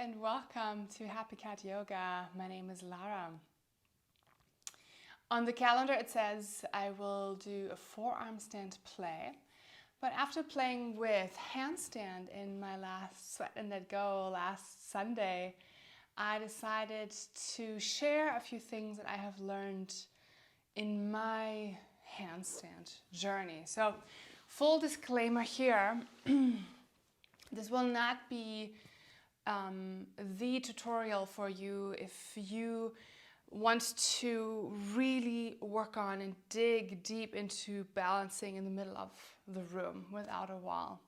and welcome to Happy Cat Yoga. My name is Lara. On the calendar it says I will do a forearm stand play, but after playing with handstand in my last Sweat and Let Go last Sunday, I decided to share a few things that I have learned in my handstand journey. So, full disclaimer here, this will not be the tutorial for you if you want to really work on and dig deep into balancing in the middle of the room without a wall.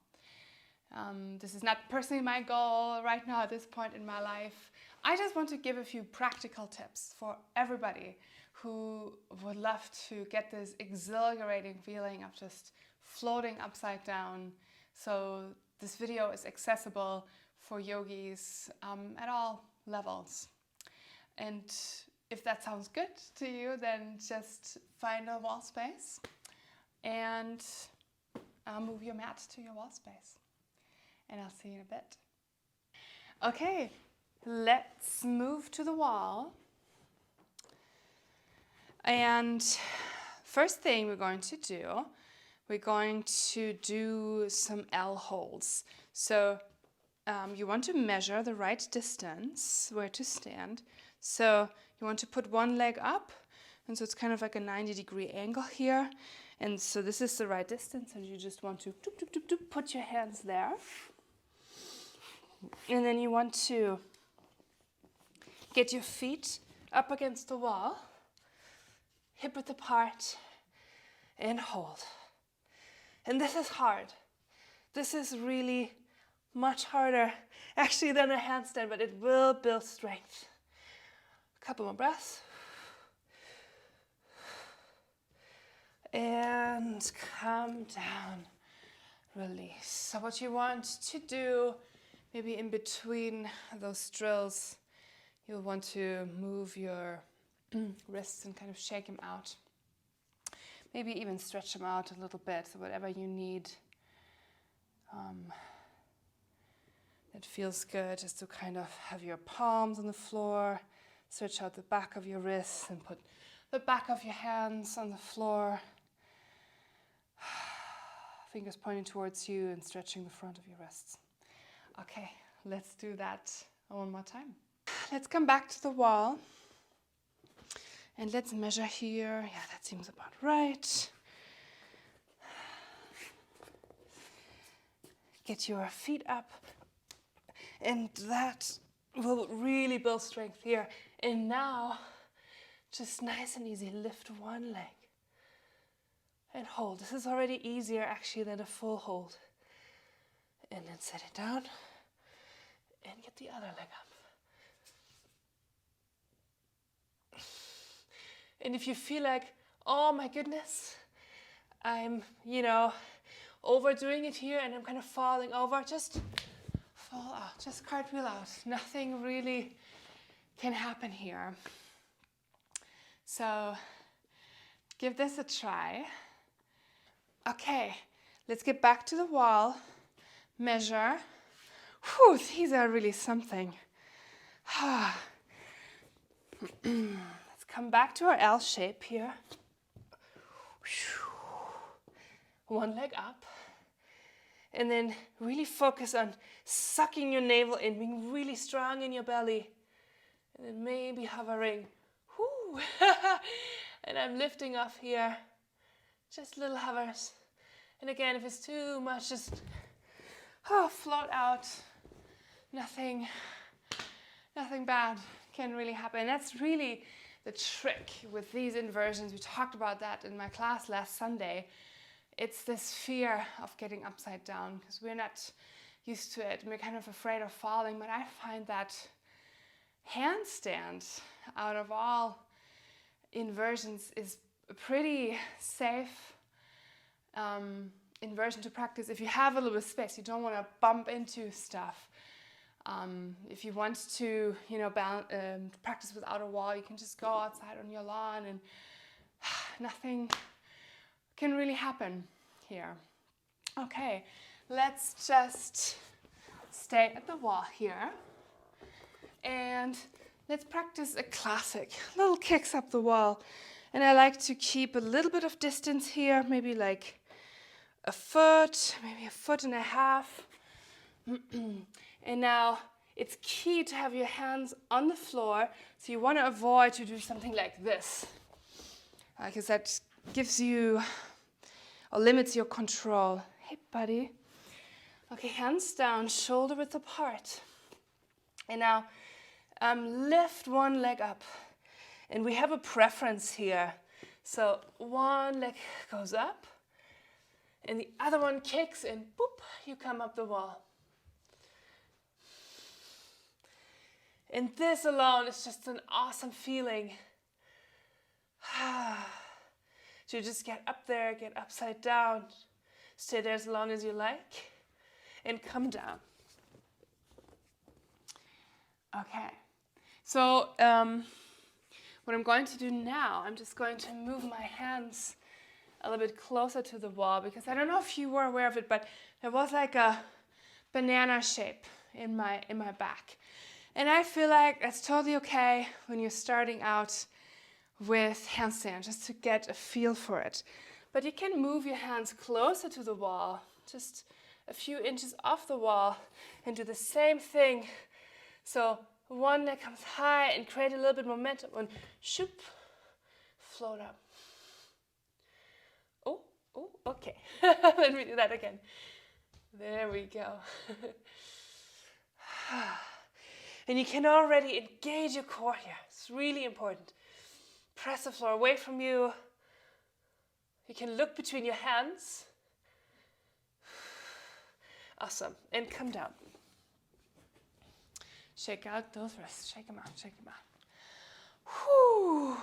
This is not personally my goal right now at this point in my life. I just want to give a few practical tips for everybody who would love to get this exhilarating feeling of just floating upside down. So this video is accessible for yogis at all levels. And if that sounds good to you, then just find a wall space and move your mat to your wall space. And I'll see you in a bit. Okay, let's move to the wall. And first thing we're going to do some L holds. So you want to measure the right distance where to stand. So you want to put one leg up, and so it's kind of like a 90-degree angle here. And so this is the right distance, and you just want to put your hands there. And then you want to get your feet up against the wall, hip width apart, and hold. And this is hard. This is really much harder actually than a handstand, but it will build strength. A couple more breaths. And come down, release. So what you want to do, maybe in between those drills, you'll want to move your wrists and kind of shake them out. Maybe even stretch them out a little bit, so whatever you need. It feels good just to kind of have your palms on the floor, stretch out the back of your wrists and put the back of your hands on the floor. Fingers pointing towards you and stretching the front of your wrists. Okay, let's do that one more time. Let's come back to the wall and let's measure here. Yeah, that seems about right. Get your feet up. And that will really build strength here. And now, just nice and easy, lift one leg and hold. This is already easier actually than a full hold. And then set it down and get the other leg up. And if you feel like, oh my goodness, I'm, overdoing it here and I'm kind of falling over, just fall out, just cartwheel out. Nothing really can happen here. So give this a try. Okay, let's get back to the wall. Measure. Whew, these are really something. Let's come back to our L shape here. One leg up. And then really focus on sucking your navel in, being really strong in your belly. And then maybe hovering. Whoo. And I'm lifting off here. Just little hovers. And again, if it's too much, just float out. Nothing bad can really happen. That's really the trick with these inversions. We talked about that in my class last Sunday. It's this fear of getting upside down because we're not used to it. We're kind of afraid of falling, but I find that handstand out of all inversions is a pretty safe inversion to practice. If you have a little bit of space, you don't want to bump into stuff. If you want to, practice without a wall, you can just go outside on your lawn and nothing can really happen here. Okay, let's just stay at the wall here. And let's practice a classic, little kicks up the wall. And I like to keep a little bit of distance here, maybe like a foot, maybe a foot and a half. And now it's key to have your hands on the floor. So you want to avoid to do something like this, because that gives you or limits your control. Hey, buddy. Okay, hands down, shoulder width apart. And now lift one leg up. And we have a preference here. So one leg goes up, and the other one kicks, and boop, you come up the wall. And this alone is just an awesome feeling. So you just get up there, get upside down, stay there as long as you like, and come down. Okay, so what I'm going to do now, I'm just going to move my hands a little bit closer to the wall, because I don't know if you were aware of it, but there was like a banana shape in my back. And I feel like that's totally okay when you're starting out with handstand, just to get a feel for it. But you can move your hands closer to the wall, just a few inches off the wall, and do the same thing. So one leg comes high and create a little bit of momentum, and shoop, float up. Oh, okay. Let me do that again. There we go. And you can already engage your core here. It's really important. Press the floor away from you. You can look between your hands. Awesome. And come down. Shake out those wrists. Shake them out. Shake them out. Whew.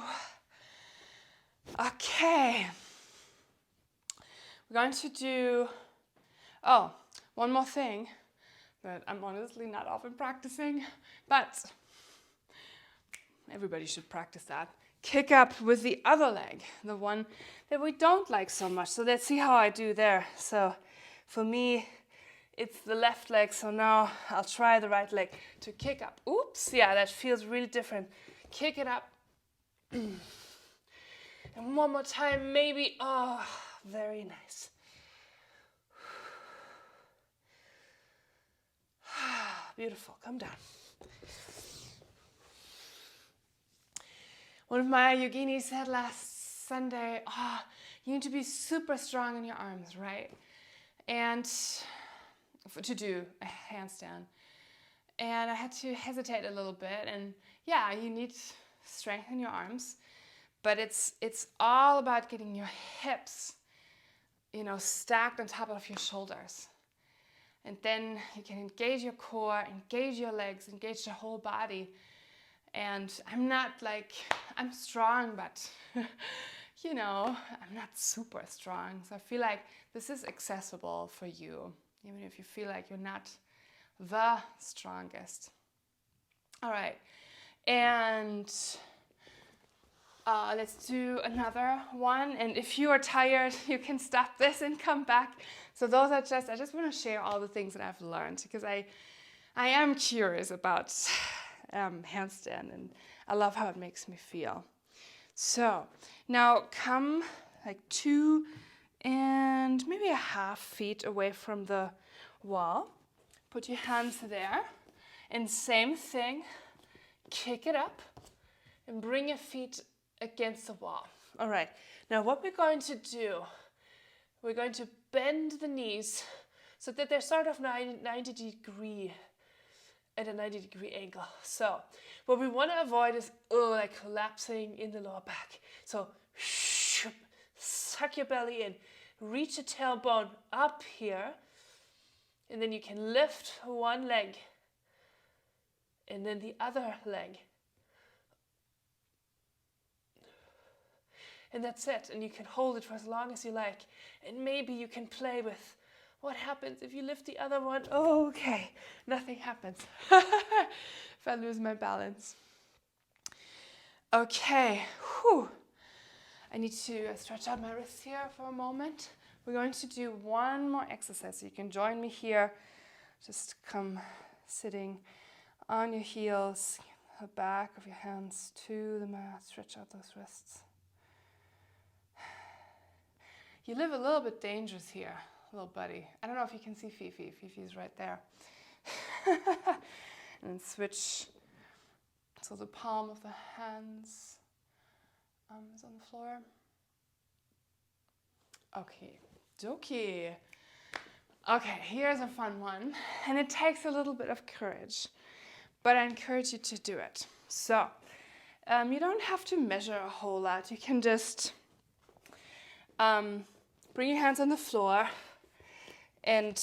Okay. We're going to do, one more thing that I'm honestly not often practicing, but everybody should practice that. Kick up with the other leg, the one that we don't like so much. So let's see how I do there. So for me, it's the left leg. So now I'll try the right leg to kick up. Oops, yeah, that feels really different. Kick it up. And one more time, maybe. Oh, very nice. Beautiful. Come down. One of my yoginis said last Sunday, you need to be super strong in your arms, right? And to do a handstand. And I had to hesitate a little bit. And yeah, you need strength in your arms. But it's all about getting your hips, stacked on top of your shoulders. And then you can engage your core, engage your legs, engage the whole body. And I'm strong, but, I'm not super strong. So I feel like this is accessible for you, even if you feel like you're not the strongest. All right. And let's do another one. And if you are tired, you can stop this and come back. So those are I just want to share all the things that I've learned, because I am curious about handstand, and I love how it makes me feel. So now come like 2 and maybe a half feet away from the wall. Put your hands there, and same thing, kick it up and bring your feet against the wall. All right, now what we're going to do, we're going to bend the knees so that they're sort of 90 degree, at a 90 degree angle. So what we want to avoid is collapsing in the lower back. So suck your belly in, reach the tailbone up here, and then you can lift one leg and then the other leg. And that's it. And you can hold it for as long as you like. And maybe you can play with what happens if you lift the other one. Oh, okay. Nothing happens if I lose my balance. Okay. Whew. I need to stretch out my wrists here for a moment. We're going to do one more exercise. So you can join me here. Just come sitting on your heels, the back of your hands to the mat, stretch out those wrists. You live a little bit dangerous here, little buddy. I don't know if you can see Fifi. Fifi's right there. And then switch. So the palm of the hands is on the floor. Okay, dokie. Okay, here's a fun one. And it takes a little bit of courage, but I encourage you to do it. So, you don't have to measure a whole lot. You can just bring your hands on the floor and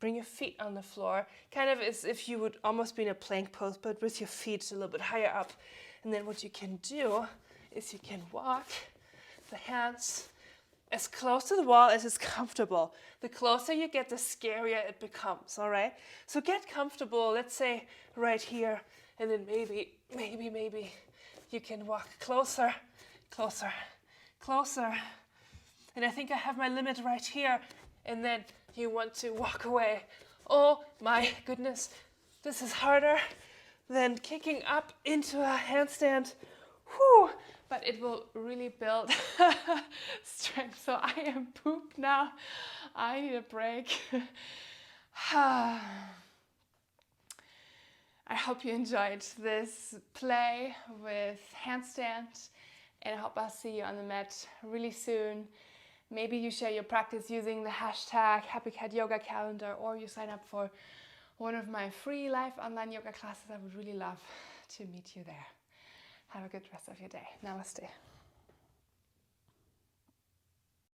bring your feet on the floor, kind of as if you would almost be in a plank pose, but with your feet a little bit higher up. And then what you can do is you can walk the hands as close to the wall as is comfortable. The closer you get, the scarier it becomes, all right? So get comfortable, let's say right here, and then maybe you can walk closer, closer, closer. And I think I have my limit right here, and then you want to walk away. Oh my goodness, this is harder than kicking up into a handstand. Whew. But it will really build strength. So I am pooped now. I need a break. I hope you enjoyed this play with handstand, and I hope I'll see you on the mat really soon. Maybe you share your practice using the hashtag HappyCatYogaCalendar, or you sign up for one of my free live online yoga classes. I would really love to meet you there. Have a good rest of your day. Namaste.